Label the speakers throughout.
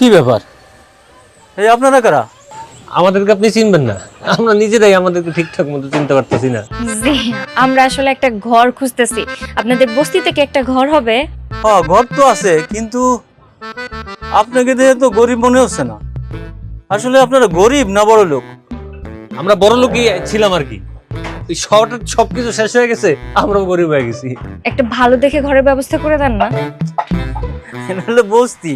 Speaker 1: কি ব্যাপার? এই আপনারা কারা?
Speaker 2: আমাদেরকে আপনি চিনবেন না, আমরা নিজেরাই আমাদেরকে ঠিকঠাক মতো চিনতে পারতেছি না।
Speaker 3: জি, আমরা আসলে একটা ঘর খুঁজতেছি। আপনাদের বস্তিতে কি একটা ঘর হবে?
Speaker 1: হ্যাঁ, ঘর তো আছে, কিন্তু আপনাকে দেখে তো গরিব মনে হচ্ছে না। আসলে আপনারা গরিব না বড় লোক?
Speaker 2: আমরা বড় লোকই ছিলাম আর কি, ওই শহরের সবকিছু শেষ হয়ে গেছে, আমরাও গরিব হয়ে গেছি।
Speaker 3: একটা ভালো দেখে ঘরের ব্যবস্থা করে দেন না?
Speaker 1: এটা হলো বস্তি,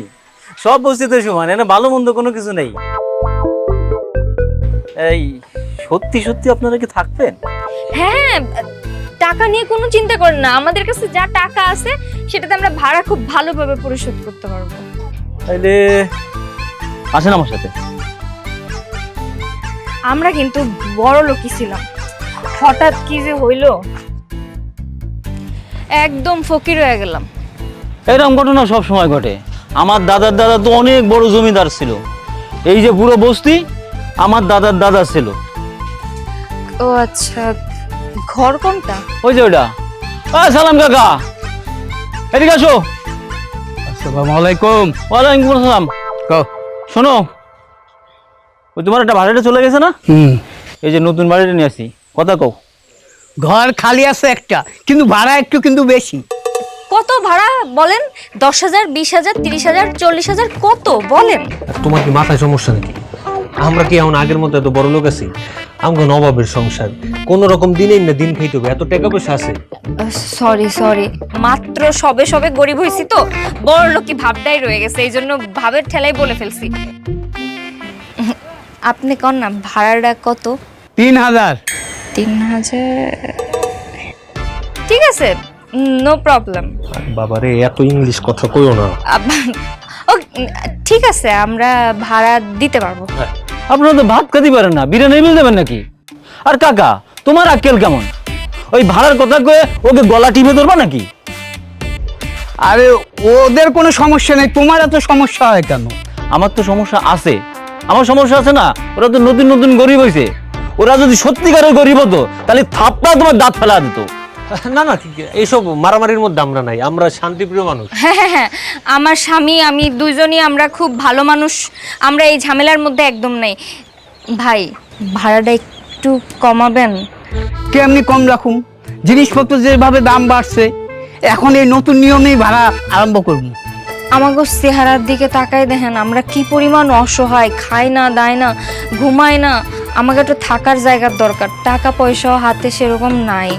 Speaker 1: সব বস্তিতে সমান, এখানে ভালো মন্দ কোনো কিছু নেই। এই সত্যি সত্যি আপনারা কি থাকবেন?
Speaker 3: হ্যাঁ, টাকা নিয়ে কোনো চিন্তা করেন না, আমাদের কাছে যা টাকা আছে সেটাতে আমরা ভাড়া খুব ভালোভাবে পরিশোধ করতে পারবো।
Speaker 1: তাইলে আসেন আমার সাথে।
Speaker 3: আমরা কিন্তু বড় লোকই ছিলাম, হঠাৎ কি যে হইলো, একদম ফকির হয়ে গেলাম।
Speaker 1: এরকম ঘটনা সব সময় ঘটে। আমার দাদার দাদা তো অনেক বড় জমিদার ছিল। এই যে পুরো বস্তি আমার দাদার দাদা ছিল।
Speaker 3: ও আচ্ছা, ঘর কোনটা?
Speaker 1: ওই যে ওটা। সালাম কাকা, এদিকে আসো।
Speaker 4: আসসালামু আলাইকুম।
Speaker 1: ওয়ালাইকুম আসসালাম। শোনো, ওই তোমার একটা ভাড়াটা চলে গেছে না? এই যে নতুন বাড়িটা নিয়ে আসি, কথা কও।
Speaker 4: ঘর খালি আছে একটা, কিন্তু ভাড়া একটু কিন্তু বেশি।
Speaker 3: কত ভাড়া বলেন? 10,000, 20,000, 30,000, 40,000, কত বলেন?
Speaker 2: তোমার কি মাথায় সমস্যা নাকি? আমরা কি এখন আগের মতো এত বড় লোক আছি? আমাকে নবাবের সংসার, কোন রকম দিনেই না দিন খাইতে হবে, এত টাকা পয়সা আছে।
Speaker 3: সরি, মাত্র সবে সবে গরিব হইছি তো, বড় লোকই ভাবটাই রয়ে গেছে, এই জন্য ভাবের ঠেলাই বলে ফেলছি। আপনি কন না, ভাড়াটা কত?
Speaker 4: 3,000।
Speaker 3: 3,000, ঠিক আছে, নো প্রবলেম।
Speaker 2: বাবারে, এত ইংলিশ কথা কইও না।
Speaker 3: ও ঠিক আছে, আমরা ভাড়া দিতে পারবো।
Speaker 1: আপনারা তো ভাত খেতে পারেন না, বিরিয়ানি বিল দেবেন নাকি? আর কাকা, তোমার আক্কেল কেমন? ওই ভাড়ার কথা কয়ে ওকে গলা টিপে ধরবা নাকি?
Speaker 4: আরে ওদের কোনো সমস্যা নেই, তোমার এত সমস্যা হয় কেন?
Speaker 1: আমার তো সমস্যা আছে। আমার সমস্যা আছে না? ওরা তো নতুন নতুন গরিব হয়েছে। ওরা যদি সত্যিকারের গরিব হতো তাহলে থাপ্পা তোমার দাঁত ফেলা দিত।
Speaker 2: না না, এইসব মারামারির মধ্যে আমরা নাই, আমরা শান্তিপ্রিয় মানুষ।
Speaker 3: হ্যাঁ, আমার স্বামী আমি দুইজনই আমরা খুব ভালো মানুষ, আমরা এই ঝামেলার মধ্যে একদম নেই। ভাই, ভাড়াটা একটু কমাবেন?
Speaker 4: কেমনি কম রাখুন? জিনিসপত্র যেভাবে দাম বাড়ছে, এখন এই নতুন নিয়মেই ভাড়া আরম্ভ করবো।
Speaker 3: আমাকে চেহারার দিকে তাকাই দেখেন, আমরা কি পরিমাণ অসহায়, খাই না, দায় না, ঘুমাই না। আমাকে একটু থাকার জায়গার দরকার, টাকা পয়সাও হাতে সেরকম নাই।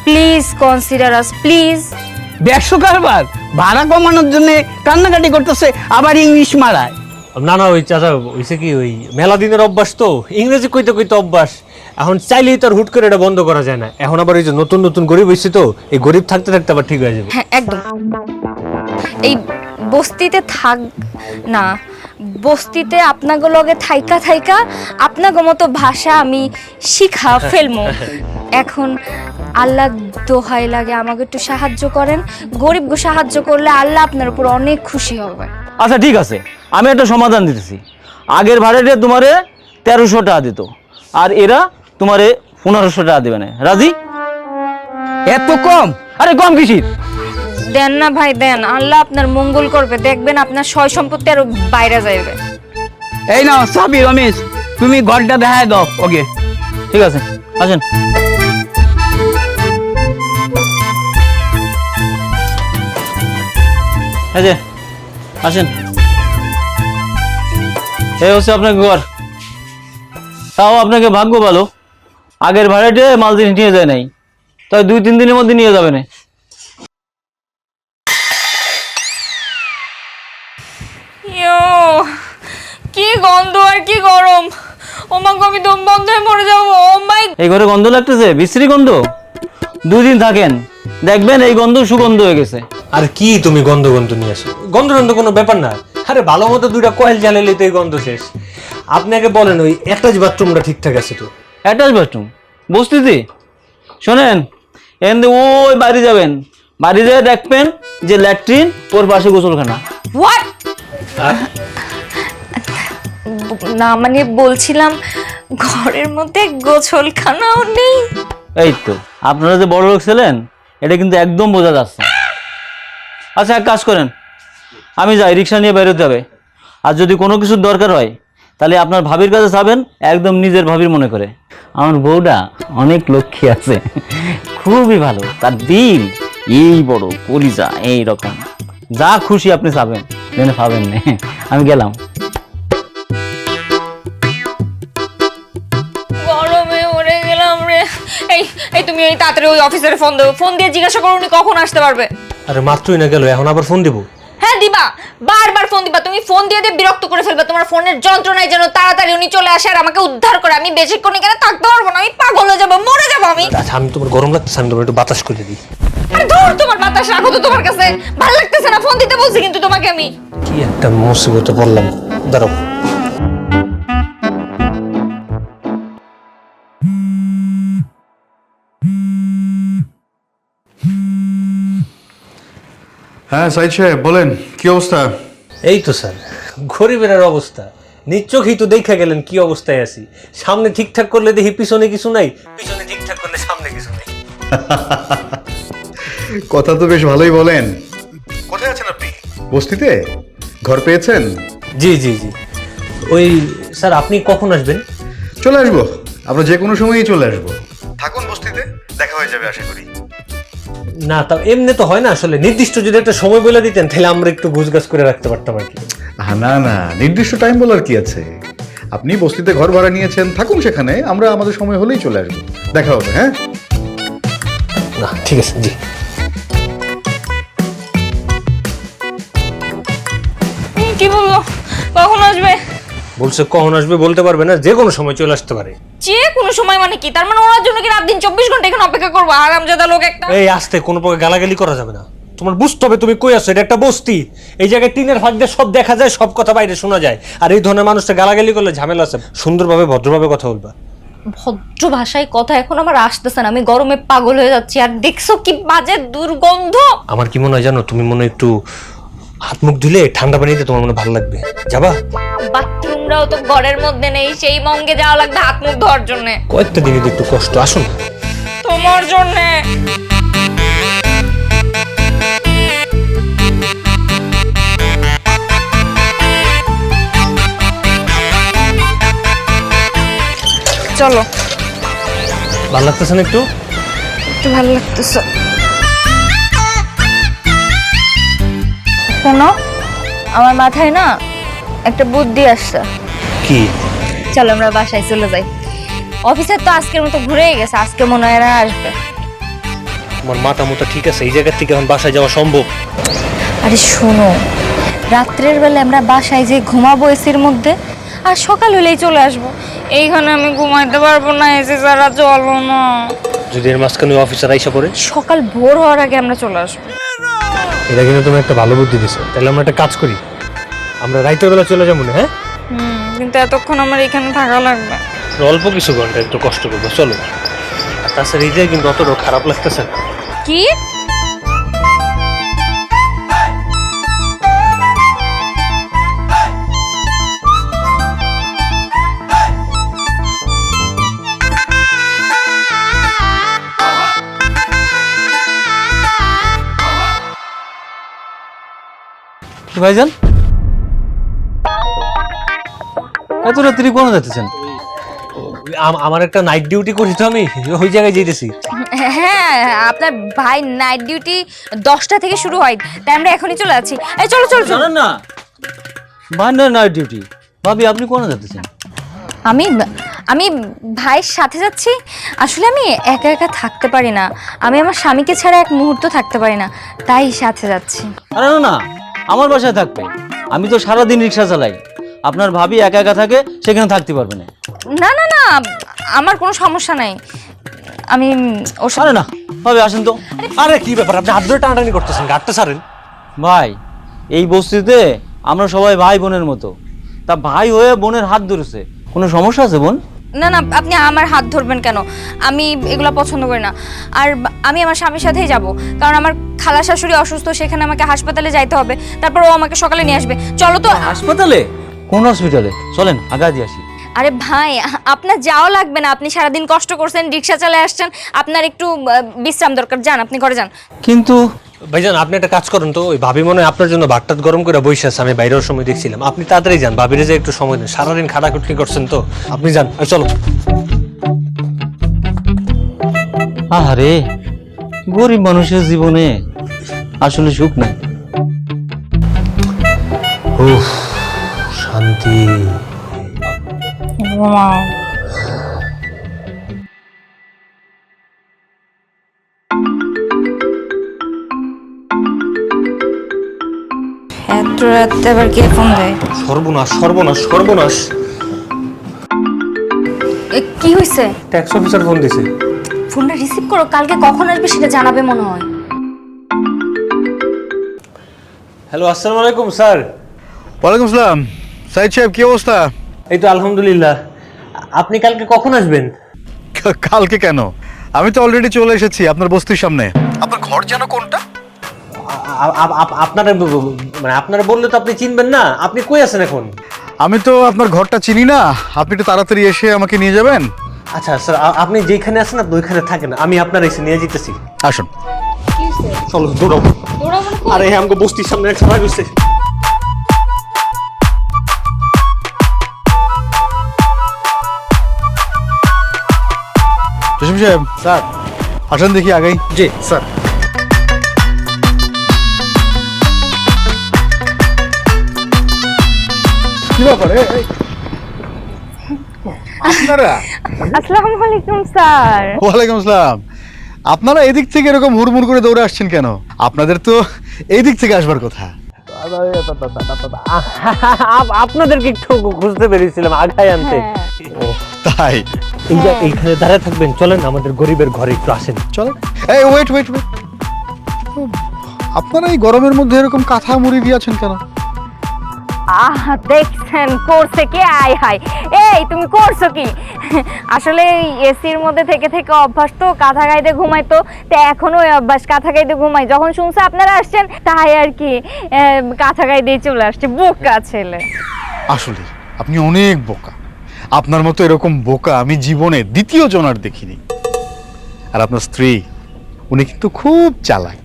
Speaker 3: Please consider us, please.
Speaker 4: ব্যবসা কারবার ভাড়া কমানোর জন্য কান্নাকাটি করতেছে, আবার ইংলিশ মারায়।
Speaker 2: না না, ওই চাচা হইছে কি, ওই মেলা দিনের অভ্যাস তো, ইংরেজি কইতে কইতে অভ্যাস। এখন চাইলেই তার হুট করে এটা বন্ধ করা যায় না। এখন আবার এই যে নতুন নতুন গরিব হইছে তো, এই গরিব থাকতে থাকতে আবার ঠিক হয়ে যাবে।
Speaker 3: হ্যাঁ, একদম। এই বস্তিতে থাক না, বস্তিতে আপনাগো লগে থাইকা থাইকা আপনাগো মতো ভাষা আমি শিখা ফেলমু। এখন আল্লাহ দোহাই লাগে, আমাকে একটু সাহায্য করেন। গরিবকে সাহায্য করলে আল্লাহ আপনার উপর অনেক খুশি হবে।
Speaker 1: আচ্ছা ঠিক আছে, আমি একটা সমাধান দিতেছি। আগের ভাড়াটা তোমারে 1300 টাকা দিত, আর এরা তোমারে 1500 টাকা দেবে না। রাজি?
Speaker 4: এত কম?
Speaker 1: আরে কম কিসির?
Speaker 3: দেন না ভাই, দেন, আল্লাহ আপনার মঙ্গল করবে, দেখবেন আপনার সয় সম্পত্তি আরো বাইরে যাইবে।
Speaker 4: এই নাও চাবি, রমেশ তুমি ঘরটা দেখায় দাও ওকে।
Speaker 1: ঠিক আছে, আসেন। এই যে আসেন, এই হচ্ছে আপনার ঘর। তাও আপনাকে ভাগ্য ভালো, আগের ভাড়াটে মাল জিনিস নিয়ে যায় নাই, তাই 2-3 দিনের মধ্যে নিয়ে যাবে না।
Speaker 3: কি গন্ধ আর কি গরম! ও মা গো, আমি দম বন্ধ হয়ে মরে যাবো। ও মাই,
Speaker 1: এই ঘরে গন্ধ লাগতেছে, বিশ্রী গন্ধ। 2 দিন থাকেন, দেখবেন এই গন্ধ সুগন্ধ হয়ে গেছে।
Speaker 2: আর কি তুমি গন্ধ গন্ধ নিয়ে আসো? গন্ধ গন্ধ কোনো ব্যাপার না। আরে ভালো মতো 2টা কয়েল জ্বালাইলে তো এই গন্ধ শেষ। আপনি আগে বলেন, ওই অ্যাটাচ বাথরুমটা ঠিকঠাক আছে তো?
Speaker 1: অ্যাটাচ বাথরুম বস্তিতে? শোনেন, এখান থেকে ওই বাড়ি যাবেন, বাড়ি যেয়ে দেখবেন যে ল্যাট্রিন, ওর পাশে গোসলখানা।
Speaker 3: হোয়াট? না মানে বলছিলাম, ঘরের মধ্যে গোসলখানাও নেই।
Speaker 1: এই তো, আপনারা যে বড় লোক ছিলেন এটা কিন্তু একদম বোঝা যাচ্ছে। আচ্ছা এক কাজ করেন, আমি যাই, রিক্সা নিয়ে বেরোতে হবে। আর যদি কোনো কিছুর দরকার হয় তাহলে আপনার ভাবির কাছে যাবেন, একদম নিজের ভাবির মনে করে। আমার বউটা অনেক লক্ষ্মী আছে, খুবই ভালো, তার দিল এই বড়, কলিজা এই রকম, যা খুশি আপনি চাবেন যেন পাবেন না। আমি গেলাম।
Speaker 3: গরমে মরে গেলাম রে। এই এই তুমি এই তাড়াতাড়ি ওই অফিসারে ফোন দেবো, ফোন দিয়ে জিজ্ঞাসা করো উনি কখন আসতে পারবে।
Speaker 2: আরে মাত্রই না গেল, এখন আবার ফোন দিব?
Speaker 3: হ্যাঁ দিবা, বারবার ফোন দিবা, তুমি ফোন দিয়ে দিয়ে বিরক্ত করে ফেলবে। তোমার ফোনের যন্ত্রণায় যেন তাড়াতাড়ি উনি চলে আসে আর আমাকে উদ্ধার করে। আমি বেশিক্ষণ এখানে থাকতে পারবো না, আমি পাগল হয়ে যাবো, মরে যাবো আমি।
Speaker 2: আচ্ছা, আমি তোমার গরম লাগতেছে, আমি তোমার একটু বাতাস করে দিই।
Speaker 3: আরে ধর, তোমার বাতাস রাখো তো তোমার কাছে, ভালো লাগতেছে না। ফোন দিতে বলছি কিন্তু তোমাকে আমি।
Speaker 2: কি একটা মুসিবতে বললাম, দাঁড়াও।
Speaker 5: হ্যাঁ সাইদ সাহেব বলেন, কি অবস্থা?
Speaker 2: এই তো স্যার, গরিবের আর অবস্থা নিজ চোখেই তো দেখা গেলেন কি অবস্থায় আছি। সামনে ঠিকঠাক করলে দেখি পিছনে কিছু নাই, পিছনে ঠিকঠাক করলে সামনে কিছু নাই।
Speaker 5: কথা তো বেশ ভালোই বলেন। কোথায় আছেন আপনি? বস্তিতে ঘর পেয়েছেন?
Speaker 2: জি জি জি। ওই স্যার, আপনি কখন আসবেন?
Speaker 5: চলে আসবো, আমরা যে কোনো সময়ই চলে আসবো। থাকুন বস্তিতে, দেখা হয়ে যাবে আশা করি।
Speaker 2: না, তা এমনি তো হয় না, আসলে নির্দিষ্ট যদি একটা সময় বলে দিতেন তাহলে আমরা একটু গুছগাছ করে রাখতে পারতাম আর কি।
Speaker 5: না না, নির্দিষ্ট টাইম বলার কি আছে। আপনি বস্তিতে ঘর ভাড়া নিয়েছেন, থাকুন সেখানে, আমরা আমাদের সময় হলেই চলে আসবো, দেখা হবে। হ্যাঁ
Speaker 2: না ঠিক আছে, জি।
Speaker 3: কি বললো, কখন আসবে?
Speaker 2: বলছে কখন আসবে বলতে পারবে না, যে কোনো সময় চলে আসতে পারে।
Speaker 3: যে কোনো সময় মানে কি? তার মানে ওনার জন্য কি রাত দিন 24 ঘন্টা এখানে অপেক্ষা করবো? আরামজাদা লোক একটা।
Speaker 2: এই আস্তে, কোনো প্রকার গালাগালি করা যাবে না। তোমার বুঝতে হবে তুমি কই আছো, এটা একটা বস্তি। এই জায়গায় টিনের ফাঁক দিয়ে সব দেখা যায়, সব কথা বাইরে শোনা যায়। আর এই ধরনের মানুষটা গালাগালি করলে ঝামেলা আছে। সুন্দরভাবে ভদ্রভাবে কথা বলবা।
Speaker 3: ভদ্র ভাষায় কথা এখন আমার আসতেছে না, আমি গরমে পাগল হয়ে যাচ্ছি। আর দেখছো কি বাজে দুর্গন্ধ।
Speaker 2: আমার কি মনে হয় জানো, তুমি মনে হয় একটু হাত মুখ ধুলে ঠান্ডা পানিতে তোমার মনে ভালো লাগবে, যাবা?
Speaker 3: বাথরুমরাও তো ঘরের মধ্যে নেই, সেই মঙ্গে যাওয়া লাগবে হাত মুখ ধোয়ার জন্য।
Speaker 2: কয়েকটা দিনে একটু কষ্ট, আসুন।
Speaker 3: তোমার জন্য চলো।
Speaker 2: ভালো লাগতেছে না একটু?
Speaker 3: একটু ভালো লাগতেছে। শোনো, আমার মাথায় না একটা বুদ্ধি আসছে।
Speaker 2: কি?
Speaker 3: চলো আমরা বাসায় চলে যাই। অফিসের তো আজকের মতো ঘুরেই গেছে, আজকে মনে হয় না আসবে।
Speaker 2: তোমার মাথা মোটা ঠিক আছে? এই জায়গার থেকে এখন বাসায় যাওয়া সম্ভব?
Speaker 3: আরে শোনো, রাত্রের বেলা আমরা বাসায় যে ঘুমাবো এসির মধ্যে, আর সকাল হলেই চলে আসবো। এইখানে আমি ঘুমাইতে পারবো না, এসি ছাড়া চলো না।
Speaker 2: যদি এর মাঝখানে অফিসার আইসা পড়ে?
Speaker 3: সকাল ভোর হওয়ার আগে আমরা চলে আসবো।
Speaker 2: এটা কিন্তু তুমি একটা ভালো বুদ্ধি দিছো। তাহলে আমরা একটা কাজ করি, আমরা রাতের বেলা চলে যাবো না? হ্যাঁ,
Speaker 3: কিন্তু এতক্ষণ আমার এখানে থাকা লাগবে।
Speaker 2: অল্প কিছু ঘন্টা একটু কষ্ট করবো, চলো। আর তাছাড়া এই জায়গায় কিন্তু অতটা খারাপ লাগতেছে না।
Speaker 3: কি?
Speaker 1: ভাইজান, এত রাত্রি কোন যাচ্ছেন?
Speaker 2: আমার একটা নাইট ডিউটি করি তো, আমি ওই জায়গায় যেতেছি।
Speaker 3: হ্যাঁ, আপনার ভাই নাইট ডিউটি 10টা থেকে শুরু হয়, তাই আমরা এখনই চলে যাচ্ছি। এই চলো চলো চলো।
Speaker 1: জানেন না ভান্ডার নাইট ডিউটি। ভাবি আপনি কোন যাচ্ছেন?
Speaker 3: আমি আমি ভাইয়ের সাথে যাচ্ছি। আসলে আমি একা একা থাকতে পারি না, আমি আমার স্বামীকে ছাড়া এক মুহূর্ত থাকতে পারি না, তাই সাথে যাচ্ছি।
Speaker 1: আরে না না, আমার বাসায় থাকবে। আমি তো সারাদিন রিক্সা চালাই। আপনার ভাবি একা একা থাকে, সেখানে থাকতে পারবে না।
Speaker 3: না না না, আমার কোনো সমস্যা নাই। আমি ওর
Speaker 1: আরে না ভাবি, আসেন তো।
Speaker 2: আরে কি ব্যাপার, আপনি হাত ধরে টানাটানি করতেছেন, গাড়টা ছাড়েন।
Speaker 1: ভাই, এই বস্তিতে আমরা সবাই ভাই বোনের মতো। তা ভাই হয়ে বোনের হাত ধরেছে, কোনো সমস্যা আছে বোন?
Speaker 3: না না, আপনি আমার হাত ধরবেন কেন? আমি এগুলা পছন্দ করি না। আর আমি আমার স্বামীর সাথেই যাব, কারণ আমার খালা শাশুড়ি অসুস্থ, সেখানে আমাকে হাসপাতালে যাইতে হবে। তারপর ও আমাকে সকালে নিয়ে আসবে। চলো তো।
Speaker 1: হাসপাতালে? কোন হসপিটালে? চলেন আগা দিয়ে আসি।
Speaker 3: আরে ভাই, আপনার যাওয়া লাগবে না, আপনি সারাদিন কষ্ট করছেন, রিক্সা চালায় আসছেন, আপনার একটু বিশ্রাম দরকার। যান, আপনি ঘরে যান।
Speaker 1: কিন্তু
Speaker 2: ভাইজান আপনি একটা কাজ করেন তো, ওই ভাবি মনে হয় আপনার জন্য ভাতটা গরম করে বসে আছে, আমি বাইরের সময় দেখছিলাম। আপনি তাড়াতাড়ি যান, ভাবিরে যে একটু সময় দেন, সারাদিন খাটাখুটনি করছেন তো, আপনি যান। চলো।
Speaker 1: আরে গরিব মানুষের জীবনে আসলে সুখ নাই।
Speaker 2: উফ, শান্তি।
Speaker 3: এত রাতে আবার কে ফোন দেয়?
Speaker 2: সর্বনাশ সর্বনাশ সর্বনাশ,
Speaker 3: কি হয়েছে?
Speaker 2: ট্যাক্স অফিসার ফোন দিছে।
Speaker 3: ফোনটা রিসিভ করো, কালকে কখন আসবে সেটা জানাবে মনে হয়।
Speaker 2: হ্যালো, আসসালামু আলাইকুম স্যার।
Speaker 5: ওয়ালাইকুম আসসালাম। সাইদ সাহেব, কি অবস্থা?
Speaker 2: এই তো আলহামদুলিল্লাহ। আপনি কালকে কখন আসবেন?
Speaker 5: কালকে কেন, আমি তো অলরেডি চলে এসেছি আপনার বস্তির সামনে। আপনার ঘর যেন কোনটা?
Speaker 2: আপনারা মানে আপনারা বললে তো আপনি চিনবেন না। আপনি কই আছেন এখন?
Speaker 5: আমি তো আপনার ঘরটা চিনি না, আপনি একটু তাড়াতাড়ি এসে আমাকে নিয়ে যাবেন।
Speaker 2: আচ্ছা স্যার, আপনি যেখানে আছেন আপনি ওইখানে থাকেন, আমি আপনার এসে নিয়ে যেতেছি।
Speaker 5: আসুন।
Speaker 2: চলো দৌড়াও। আরে আমাকে বস্তির সামনে এক সবাই বসছে।
Speaker 5: জসিম সাহেব, স্যার আসেন দেখি আগেই।
Speaker 2: জি স্যার।
Speaker 5: কি ব্যাপার? আপনারা?
Speaker 3: আসসালামু আলাইকুম স্যার।
Speaker 5: ওয়ালাইকুম আসসালাম। আপনারা এদিক থেকে এরকম হুড়মুড় করে দৌড়ে আসছেন কেন? আপনাদের তো এই দিক থেকে আসবার কথা।
Speaker 2: আপনাদেরকে একটু খুঁজতে পেরেছিলাম আগায় আনতে।
Speaker 5: তাই?
Speaker 2: এই যে এইখানে দাঁড়ায় থাকবেন, চলেন আমাদের গরিবের ঘরে একটু আসেন।
Speaker 5: চলেন। এই ওয়েট ওয়েট ওয়েট, আপনারা এই গরমের মধ্যে এরকম কাঁথা মুড়ি দিয়েছেন কেন?
Speaker 3: দেখছেন করছে কি? আয় হায়, এই তুমি করছো কি? আসলে এসির মধ্যে থেকে থেকে অভ্যাস তো, কাঁথা গাইতে ঘুমাইতো, তো এখনো ওই অভ্যাস, কাঁথা গাইতে ঘুমাই। যখন শুনছে আপনারা আসছেন তাই আর কি কাঁথা গাইতেই চলে আসছে। বোকা ছেলে।
Speaker 5: আসলে আপনি অনেক বোকা। আপনার মতো এরকম বোকা আমি জীবনে দ্বিতীয় জনার দেখিনি। আর আপনার স্ত্রী, উনি কিন্তু খুব চালাক,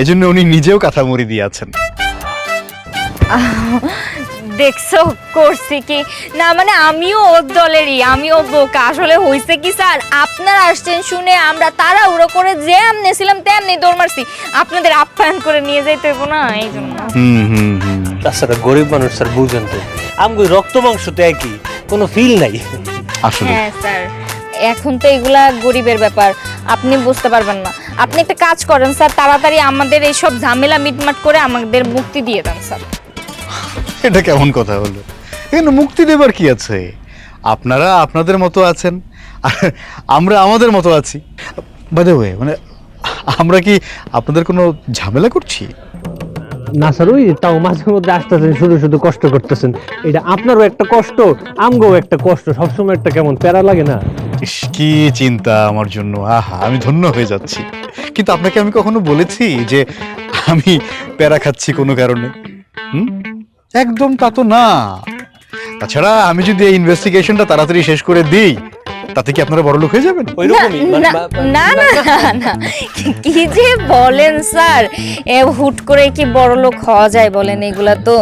Speaker 5: এজন্য উনি নিজেও কাঁথা মুড়ি দিয়েছেন।
Speaker 3: দেখছো করছি কি না, মানে আমিও ওর দলেরই, আমিও বোকা। আসলে হয়েছে কি স্যার, আপনারা আসছেন শুনে আমরা তাড়াহুড়ো করে যে আমনেছিলাম তেমনি দৌড় মারছি। আপনাদের আপ্যায়ন করে নিয়ে যাইতে হইব না, এই জন্য।
Speaker 2: তাছাড়া গরিব মানুষ স্যার, বুঝেন তো, আমি রক্ত মাংস তো একই, কোনো ফিল নাই।
Speaker 5: আসলে
Speaker 3: হ্যাঁ স্যার, এখন তো এগুলা গরিবের ব্যাপার, আপনি বুঝতে পারবেন না। আপনি একটা কাজ করেন স্যার, তাড়াতাড়ি আমাদের এইসব ঝামেলা মিটমাট করে আমাদের মুক্তি দিয়ে দেন স্যার।
Speaker 5: এটা কেমন কথা হলো? এখানে মুক্তি দেবার কি আছে? আপনারা আপনাদের মতো আছেন, আর আমরা আমাদের মতো আছি। বাই দ্য ওয়ে, মানে আমরা কি আপনাদের কোনো ঝামেলা করছি?
Speaker 2: না স্যার, ওই তাও মাঝে মধ্যে আসতেছেন, শুধু শুধু কষ্ট করতেছেন। এটা আপনারও একটা কষ্ট, আমগো একটা কষ্ট, সবসময় একটা কেমন প্যারা লাগে না?
Speaker 5: ইস, কি চিন্তা আমার জন্য, আহা আমি ধন্য হয়ে যাচ্ছি। কিন্তু আপনাকে আমি কখনো বলেছি যে আমি প্যারা খাচ্ছি কোনো কারণে? একদম তা তো না। তাছাড়া আমি যদি এই ইনভেস্টিগেশনটা তাড়াতাড়ি শেষ করে দিই, তাতে কি আপনারা বড়লোক হয়ে যাবেন?
Speaker 2: ওইরকমই
Speaker 3: না না না না, কি যে বলেন স্যার, হুট করে কি বড়লোক হওয়া যায় বলেন? এগুলা তো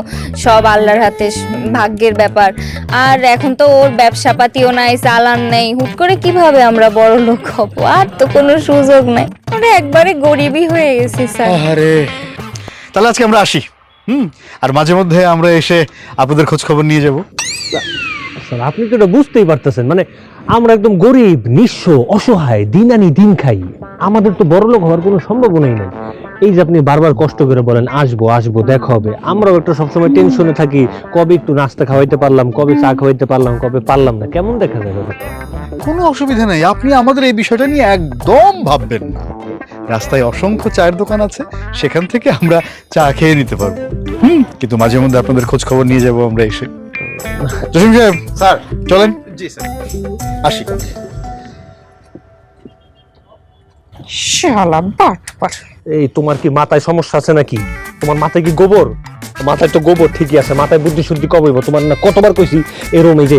Speaker 3: সব আল্লাহর হাতে, ভাগ্যের ব্যাপার। আর এখন তো ওর ব্যবসা পাতিও নাই, চালান নেই, হুট করে কিভাবে আমরা বড়লোক হব? আর তো কোনো সুযোগ নাই, আমরা একবারে গরিবই হয়ে গেছি স্যার।
Speaker 5: আরে তাহলে আজকে আমরা আসি। আর মাঝে মধ্যে আমরা এসে আপনাদের খোঁজ খবর নিয়ে যাব।
Speaker 2: স্যার আপনি তো এটা বুঝতেই পারতেছেন, মানে আমরা একদম গরিব, নিঃস্ব, অসহায়, দিন আনি দিন খাই, আমাদের তো বড়লোক হওয়ার কোনো সম্ভাবনাই নেই। এই যে আপনি বারবার কষ্ট করে বলেন আসবো আসবো দেখা হবে, আমরাও একটা সবসময় টেনশনে থাকি, কবে একটু নাস্তা খাওয়াইতে পারলাম, কবে চা খাওয়াইতে পারলাম, কবে পারলাম না, কেমন দেখা যাবে?
Speaker 5: কোনো অসুবিধা নেই, আপনি আমাদের এই বিষয়টা নিয়ে একদম ভাববেন না। রাস্তায় অসংখ্য চায়ের দোকান আছে, সেখান থেকে আমরা চা খেয়ে নিতে পারবো। কিন্তু মাঝে মধ্যে আপনাদের খোঁজ খবর নিয়ে যাবো আমরা এসে। জসিম সাহেব, স্যার চলেন। জি স্যার, আসি।
Speaker 4: শালা বাটপার।
Speaker 2: এই তোমার কি মাথায় সমস্যা আছে নাকি? তোমার মাথায় কি গোবর? মাথায় তো গোবর ঠিকই আছে, মাথায় বুদ্ধি শুদ্ধি কবে হইব? তোমার না কতবার কইছি এরকম এই যে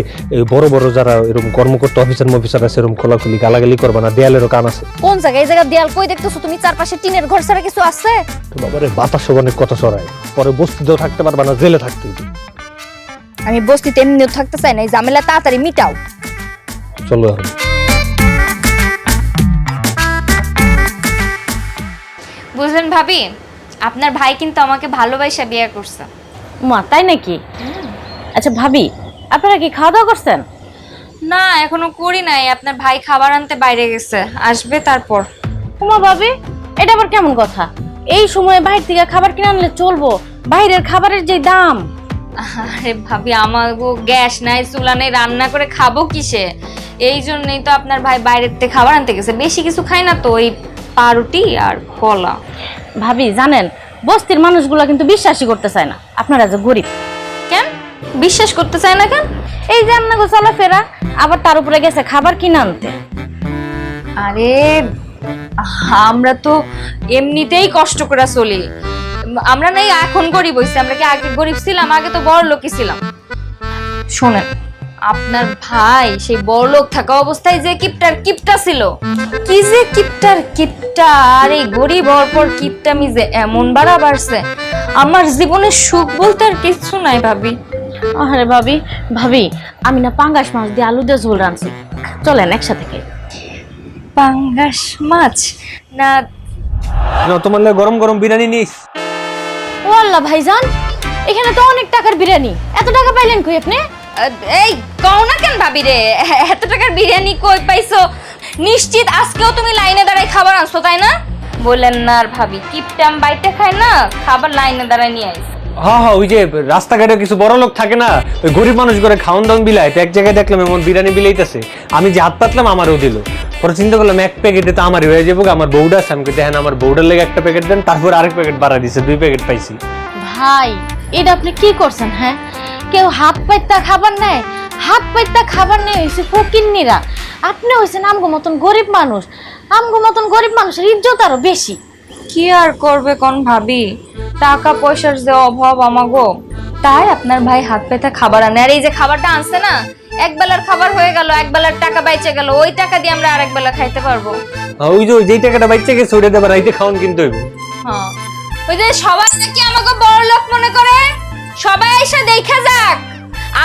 Speaker 2: বড় বড় যারা এরকম কর্মকর্তা অফিসার আছে এরকম খোলাখুলি গালাগালি করবা না, দেয়ালেরও কান আছে।
Speaker 3: কোন জায়গায় এই জায়গা দেয়াল কই দেখতেছো তুমি? চারপাশে টিনের ঘর ছাড়া কিছু আছে?
Speaker 2: তো বাবারে বাতাস অনেক কথা ছড়ায়, পরে বস্তিতেও থাকতে পারবা না, জেলে থাকতে হইবে।
Speaker 3: আমি বস্তিতে এমনিও থাকতে চাই না, এই ঝামেলা তাড়াতাড়ি মিটাও।
Speaker 2: চলো এখন।
Speaker 3: বুঝলেন ভাবি, আপনার ভাই কিন্তু আমাকে ভালোবাসা বিয়ে করছে।
Speaker 6: মা তাই নাকি? আচ্ছা ভাবি, আপনারা কি খাওয়া দাওয়া করছেন?
Speaker 3: না এখনো করি নাই, আপনার ভাই খাবার আনতে বাইরে গেছে, আসবে তারপর।
Speaker 6: উমা ভাবি, এটা আবার কেমন কথা? এই সময়ে বাইরে থেকে খাবার কিনে আনলে চলবো? বাইরের খাবারের যে দাম।
Speaker 3: আরে ভাবি, আমার গ্যাস নাই, চুলা নেই, রান্না করে খাবো কিসে? এই জন্যই তো আপনার ভাই বাইরের থেকে খাবার আনতে গেছে। বেশি কিছু খাই না তো, ওই পাউরুটি আর কলা।
Speaker 6: ভাবি জানেন, বস্তির মানুষগুলো কিন্তু বিশ্বাসই করতে চায় না আপনারা যে গরিব।
Speaker 3: কেন বিশ্বাস করতে চায় না কেন?
Speaker 6: এই যে আপনাকে চলাফেরা, আবার তার উপরে গেছে খাবার কিনে আনতে।
Speaker 3: আরে আমরা তো এমনিতেই কষ্ট করে চলি। আমরা নাই এখন গরিব হইছি, আমরা কি আগে গরিব ছিলাম? আগে তো বড় লোকই ছিলাম। শোনেন, আপনার ভাই সেই বড় লোক থাকা অবস্থায় যে কিপটা ছিল, কি যে কিপটা, আর এই গরিব হওয়ার পর কিপটামি যে এমন বাড়ছে, আমার জীবনে সুখ বলতে আর কিছু নাই ভাবি।
Speaker 6: আরে ভাবি, আমি না পাঙ্গাস মাছ দিয়ে আলু দিয়ে ঝোল রাঁধছি, চলেন একসাথে খাই।
Speaker 3: পাঙ্গাস মাছ না?
Speaker 2: তোমার লাগে গরম গরম বিরিয়ানি নিস।
Speaker 6: ও আল্লাহ ভাইজান, এখানে তো অনেক টাকার বিরিয়ানি, এত টাকা পাইলেন কই আপনি?
Speaker 3: এই কও না কেন ভাবি রে, এত টাকার বিরিয়ানি কই পাইছো? নিশ্চিত আজকেও তুমি লাইনে দাঁড়ায় খাবার আনছো, তাই না? বললেন না আর ভাবি, কিপটাম বাইতে খায় না, খাবার লাইনে দাঁড়ায় নিয়ে আইছে।
Speaker 2: হ্যাঁ হ্যাঁ, ওই যে রাস্তাঘাটে কিছু বড় লোক থাকে না, ওই গরিব মানুষ করে খাওয়ান দাওয়ান বিলায়, তো এক জায়গায় দেখলাম এমন বিরিয়ানি বিলাইতেছে, আমি যে হাত পাতলাম আমারও দিল। পরে চিন্তা করলাম এক প্যাকেটে তো আমারই হয়ে যাবো, আমার বউডা আছে, আমি দেখেন আমার বউডার লেগে একটা প্যাকেট দেন, তারপর আরেক প্যাকেট বাড়া দিছে, 2 প্যাকেট পাইছি।
Speaker 6: ভাই এটা আপনি কি করছেন? হ্যাঁ, কেউ হাত পাইতা খাবার নেয়? হাত পাইতা খাবার নেয় হয়েছে ফকিন্নিরা। আপনি হয়েছেন আমগো মতন গরিব মানুষ, আমগো মতন গরিব মানুষের ইজ্জত আরো বেশি।
Speaker 3: কি আর করবে কোন ভাবি, টাকা পয়সার যে অভাব আমাগো, তাই আপনার ভাই হাত পেতে খাবার আনে। আর এই যে খাবারটা আনছে না, এক বেলার খাবার হয়ে গেল, এক বেলার টাকা বাইচে গেল, ওই টাকা দিয়ে আমরা আরেক বেলা খাইতে পারবো।
Speaker 2: ওই যে যেই টাকাটা বাইচে গেছে ওইটা দেবার রাইতে খাওয়ান কিনতে হইব।
Speaker 3: হ্যাঁ, ওই যে সবাই নাকি আমাকে বড় লোক মনে করে, সবাই এসে দেখে যাক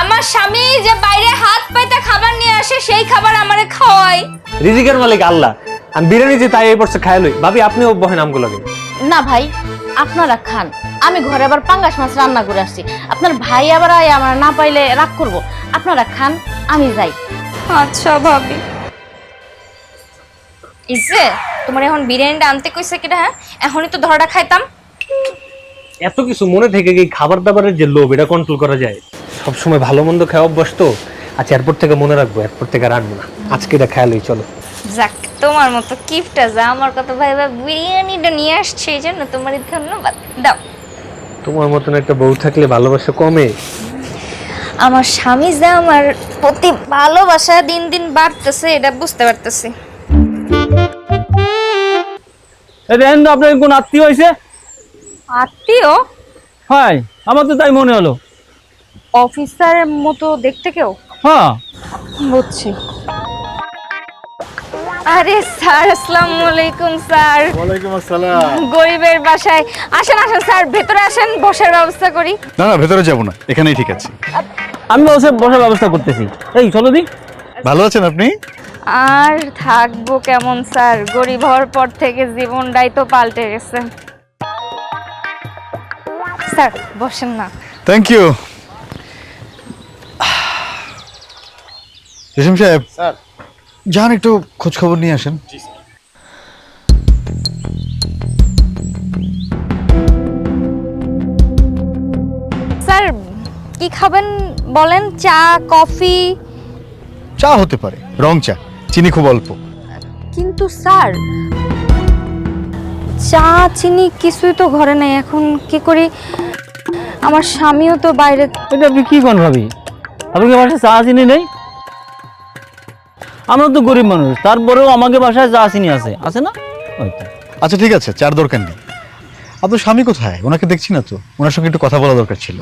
Speaker 3: আমার স্বামী যে বাইরে হাত পাইতে খাবার নিয়ে আসে, সেই খাবার আমারে খাওয়ায়।
Speaker 2: রিজিকের মালিক আল্লাহ, আমি বিরিয়ানি যে তাই এই বছর খাই লই। ভাবি আপনিও বহেন আমগুলো লাগে।
Speaker 6: না ভাই, আপনারা খান, আমি ঘরে আবার পাঙ্গাস মাছ রান্না করে আসছি। আপনার ভাই আবার আমার না পাইলে রাগ করব। আপনারা খান, আমি যাই।
Speaker 3: আচ্ছা ভাবি। ইসে তোমার এখন বিরিয়ানিটা আনতে কইছে কিনা? হ্যাঁ, এখনই তো ধরাটা খাইতাম।
Speaker 2: এত কিছু মনে থেকে কি খাবার দাবারের যে লোভ, এটা কন্ট্রোল করা যায়? সবসময় ভালো মন্দ খাওয়া অভ্যাস তো। আচ্ছা এরপর থেকে মনে রাখবো, এরপর থেকে আর আনবো না, আজকে এটা খেয়াল হই। চলো
Speaker 3: যাক, তোমার মতো কিপটা যা আমার কথা ভাইবা বিরিয়ানিটা নিয়ে আসছে, এই জন্য তোমার ধন্যবাদ দাও।
Speaker 2: তোমার মতন একটা বউ থাকলে ভালোবাসা কমে?
Speaker 3: আমার স্বামী যা আমার প্রতি ভালোবাসা দিন দিন বাড়তেছে, এটা বুঝতে পারতেছি।
Speaker 1: দেখেন তো আপনার কোন আত্মীয় হয়েছে?
Speaker 3: আত্মীয়?
Speaker 1: হ্যাঁ, আমার তো তাই মনে হলো।
Speaker 3: অফিসারের মতো দেখতে কেউ?
Speaker 1: হ্যাঁ,
Speaker 3: বুঝছি। আরে স্যার, আসসালামু আলাইকুম স্যার।
Speaker 5: ওয়ালাইকুম আসসালাম।
Speaker 3: গরিবের বাসায় আসেন আসেন স্যার, ভেতরে আসেন, বসার ব্যবস্থা করি।
Speaker 5: না না, ভেতরে যাব না, এখানেই ঠিক আছে।
Speaker 1: আমি বসার ব্যবস্থা করতেছি। এই চলো দি।
Speaker 5: ভালো আছেন আপনি?
Speaker 3: আর থাকবো কেমন স্যার, গরিব হওয়ার পর থেকে জীবনটাই তো পাল্টে গেছে। স্যার বসেন না।
Speaker 5: Thank you. রেশম সাহেব, স্যার যান একটু খোঁজ খবর নিয়ে আসেন।
Speaker 3: স্যার কি খাবেন বলেন? চা, কফি?
Speaker 5: চা হতে পারে, রং চা, চিনি খুব অল্প।
Speaker 3: কিন্তু স্যার চা চিনি কিছুই তো ঘরে নেই, এখন কি করি? আমার স্বামীও তো বাইরে।
Speaker 1: এটা আপনি কি কোন ভাবি? আপনি কি বাসায় চা চিনি নেই? আমরা তো গরিব মানুষ, তারপরেও আমাকে বাসায় চা চিনি আছে, আছে না? ওইটা।
Speaker 5: আচ্ছা ঠিক আছে, চার দরকার নেই। আপনার স্বামী কোথায়? ওনাকে দেখছি না তো, ওনার সঙ্গে একটু কথা বলা দরকার ছিল।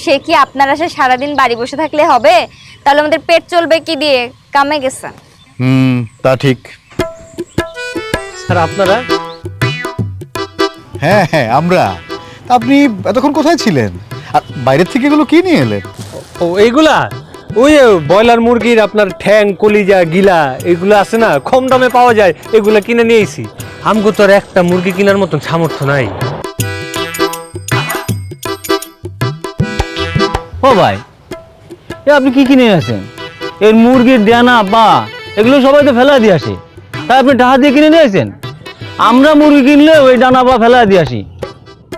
Speaker 3: সে কি আপনারা সে সারাদিন বাড়ি বসে থাকলে হবে? তাহলে আমাদের পেট চলবে কি দিয়ে? কামে গেছে।
Speaker 5: তা ঠিক।
Speaker 2: স্যার আপনারা?
Speaker 5: হ্যাঁ হ্যাঁ আমরা। তা আপনি এতক্ষণ কোথায় ছিলেন? আর বাইরের থেকে এগুলো কি নিয়ে এলেন?
Speaker 2: ও এইগুলা ওই ব্রয়লার মুরগির আপনার ঠ্যাং, কলিজা, গিলা এগুলো আছে না, কম দামে পাওয়া যায়, এগুলা কিনে নিয়ে এসেছি। আমগো তো আর একটা মুরগি কেনার মতন সামর্থ্য নাই।
Speaker 1: ও ভাই, এ আপনি কি কিনে আছেন? এর মুরগির ডানা বা এগুলো সবাই তো ফেলা দিয়ে আসে, তাই আপনি টাকা দিয়ে কিনে নিয়ে আসেন? আমরা মুরগি কিনলে ওই ডানা বা ফেলা দিয়ে আসি,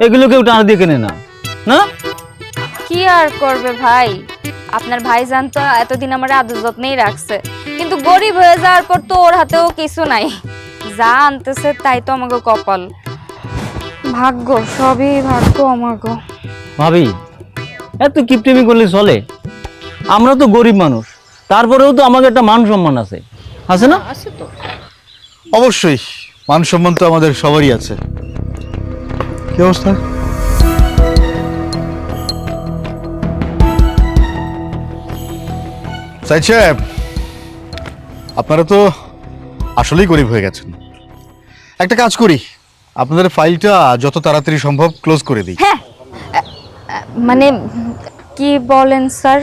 Speaker 1: এগুলো কেউ টাকা দিয়ে কিনে না। না
Speaker 3: কি আর করবে ভাই, আপনার ভাই জানতো এতদিন আমার আদর যত্নেই রাখছে, কিন্তু গরিব হয়ে যাওয়ার পর তো ওর হাতেও কিছু নাই। যা আনতেছে তাই তো আমাকে কপাল, ভাগ্য, সবই ভাগ্য আমাকে।
Speaker 1: ভাবি, এত কিপটেমি করলে চলে? আমরা তো গরিব মানুষ, তারপরেও তো আমাদের একটা মান সম্মান আছে, আছে না?
Speaker 5: অবশ্যই, মান সম্মান তো আমাদের সবারই আছে। কি অবস্থা? সাইদ সাহেব, আপনারা তো আসলেই গরিব হয়ে গেছেন। একটা কাজ করি, আপনাদের ফাইলটা যত তাড়াতাড়ি সম্ভব ক্লোজ করে দিই।
Speaker 3: হ্যাঁ, মানে কি বলেন স্যার?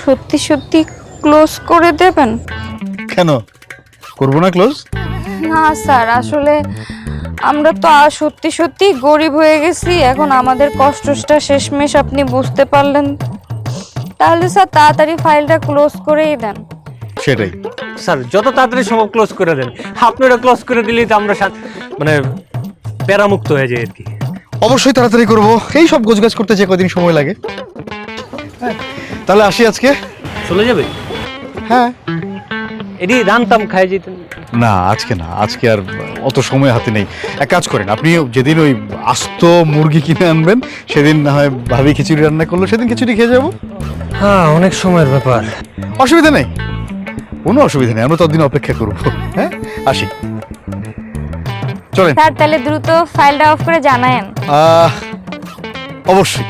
Speaker 3: সত্যি সত্যি ক্লোজ করে দেবেন?
Speaker 5: কেন করবো না ক্লোজ?
Speaker 3: না স্যার, আসলে আমরা তো সত্যি সত্যি গরিব হয়ে গেছি, এখন আমাদের কষ্টটা শেষমেশ আপনি বুঝতে পারলেন। তাহলে স্যার তাড়াতাড়ি ফাইলটা ক্লোজ করেই দেন।
Speaker 5: সেটাই।
Speaker 2: স্যার যত তাড়াতাড়ি সম্ভব ক্লোজ করে দেন। আপনারা ক্লোজ করে দিলেই তো আমরা মানে প্যারামুক্ত হয়ে যাই আর কি।
Speaker 5: অবশ্যই তাড়াতাড়ি করবো, এই সব গোছগাছ করতে যে কদিন সময় লাগে। তাহলে আসি আজকে।
Speaker 2: চলে যাবে?
Speaker 5: হ্যাঁ।
Speaker 2: এটি রানতাম খাই যেতেন।
Speaker 5: না আজকে না, আজকে আর অত সময় হাতে নেই। এক কাজ করেন, আপনি যেদিন ওই আস্ত মুরগি কিনে আনবেন সেদিন না হয় ভাবি খিচুড়ি রান্না করলো, সেদিন খিচুড়ি খেয়ে যাবো।
Speaker 2: হ্যাঁ, অনেক সময়ের ব্যাপার।
Speaker 5: অসুবিধা নেই, কোনো অসুবিধা নেই, আমরা ততদিন অপেক্ষা করবো। হ্যাঁ আসি, চলেন।
Speaker 3: স্যার তাহলে দ্রুত ফাইলটা অফ করে জানায়েন।
Speaker 5: অবশ্যই।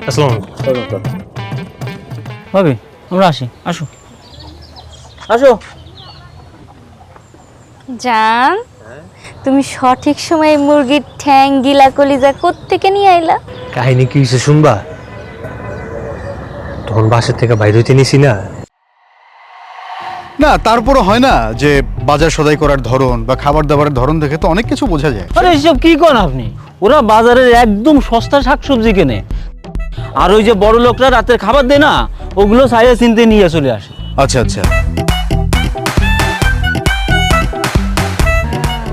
Speaker 2: আসসালামু
Speaker 1: ভাবি, আমরা আসি, আসো আসো।
Speaker 3: জান, তুমি সঠিক সময়ে মুরগির ঠ্যাং, গিলা, কলিজা কোত্থেকে নিয়ে আইলা?
Speaker 2: কাহিনী কি হয়েছে শুনবা? তখন বাসা থেকে বাইরে হইতে নিছি না।
Speaker 5: না তারপরও হয় না যে বাজার সদাই করার ধরন বা খাবার দাবারের ধরন দেখে তো অনেক কিছু বোঝা যায়।
Speaker 1: আরে এসব কি করেন আপনি? ওরা বাজারের একদম সস্তা শাকসবজি কেনে, আর ওই যে বড় লোকরা রাতের খাবার দেয় না, ওগুলো সাইয়া চিনতে নিয়ে চলে আসে।
Speaker 5: আচ্ছা আচ্ছা,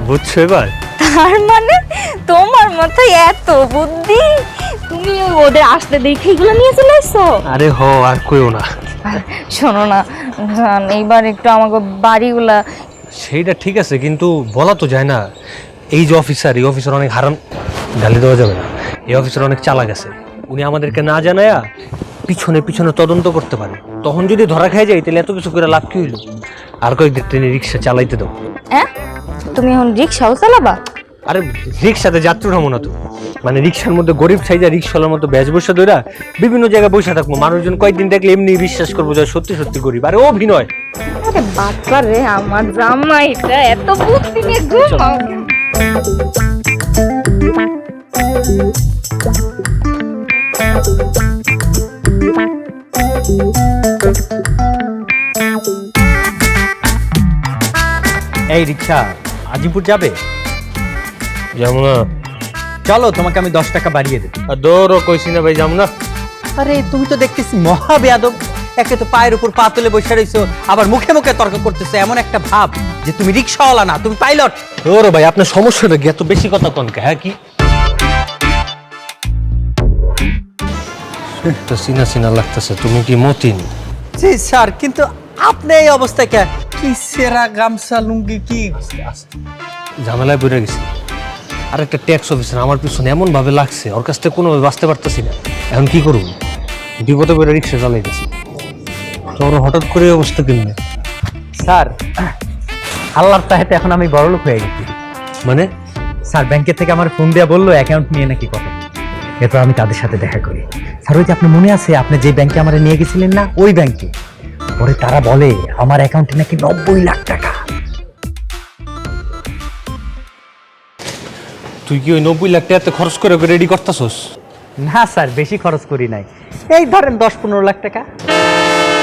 Speaker 2: বুঝছো এবার?
Speaker 3: তার মানে তোমার মতো এত বুদ্ধি, তুমি ওদের আসতে দেখে এগুলো নিয়ে চলে আসছো?
Speaker 2: আরে হ, আর কইও না।
Speaker 3: শোনো না জান, এইবার একটু আমাকে বাড়িগুলা।
Speaker 2: সেইটা ঠিক আছে, কিন্তু বলা তো যায় না। এই যে অফিসার, এই অফিসার অনেক হারাম, গালি দেওয়া যাবে না। এই অফিসার অনেক চালাক আছে, উনি আমাদেরকে না জানায়া পিছনে পিছনে তদন্ত করতে পারে। তখন যদি ধরা খাই যায় তাহলে এত কিছু করে লাভ কি হইল? আর কয়েকদিন ট্রেনে রিক্সা চালাইতে দাও।
Speaker 3: হ্যাঁ, তুমি এখন রিক্সাও চালাবা?
Speaker 2: আরে রিক্সাতে যাত্রী উঠাবো না তো, মানে রিক্সার মধ্যে গরিব সাইজা রিক্সাওয়ালার মতো ব্যাচ বসে ধরা বিভিন্ন জায়গায় বসে থাকবো, মানুষজন কয়েকদিন দেখলে এমনি বিশ্বাস করবো যে সত্যি সত্যি গরিব। আরে অভিনয়।
Speaker 3: আরে বাচ্চা রে, আমার জামাইটা এত বুদ্ধি নিয়ে ঘুমাও।
Speaker 7: এই রিক্সা আজিমপুর যাবে?
Speaker 2: যেমন
Speaker 7: চলো, তোমাকে আমি 10 টাকা বাড়িয়ে দেব।
Speaker 2: দৌড়ও কইছি না ভাই, যাম না।
Speaker 7: আরে তুমি তো দেখতেছি মহা বেয়াদব, একে তো পায়ের উপর পা তুলে বসে রইছো, আবার মুখে মুখে তর্ক করতেছো, এমন একটা ভাব যে তুমি রিক্সাওয়ালা না, তুমি পাইলট।
Speaker 2: দৌড়ো ভাই, আপনার সমস্যাটা কি? এত বেশি কথা কনকে? হ্যাঁ কি তো চিনা চিনা লাগতেছে, তুমি কি মতিন?
Speaker 7: জি স্যার, কিন্তু আপনি এই অবস্থায় কে? কি সেরা গামছা লুঙ্গি কি?
Speaker 2: ঝামেলায় পড়ে গেছি। আর একটা ট্যাক্স অফিসার আমার পিছনে এমন ভাবে লাগছে, ওর কাছ থেকে কোনোভাবে বাঁচতে পারতেছি না। এখন কি করব? বিপদে পড়ে রিক্সা চালাইতেছি, তোর হঠাৎ করে এই অবস্থা কিনবে?
Speaker 7: স্যার, আল্লাহর তাহেতে এখন আমি বড়লোক হয়ে গেছি।
Speaker 2: মানে
Speaker 7: স্যার ব্যাংকের থেকে আমার ফোন দেয়া বললো অ্যাকাউন্ট নিয়ে নাকি কথা। এরপর আমি তাদের সাথে দেখা করি। স্যার ওই যে আপনার মনে আছে আপনি যে ব্যাংকে আমার নিয়ে গেছিলেন না, ওই ব্যাংকে। পরে তারা বলে আমার অ্যাকাউন্টে নাকি 90 লাখ টাকা।
Speaker 2: তুই কি ওই 90 লাখ টাকা খরচ করে রেডি করতেছস?
Speaker 7: না স্যার, বেশি খরচ করি নাই, এই ধরেন 10-15 লাখ টাকা।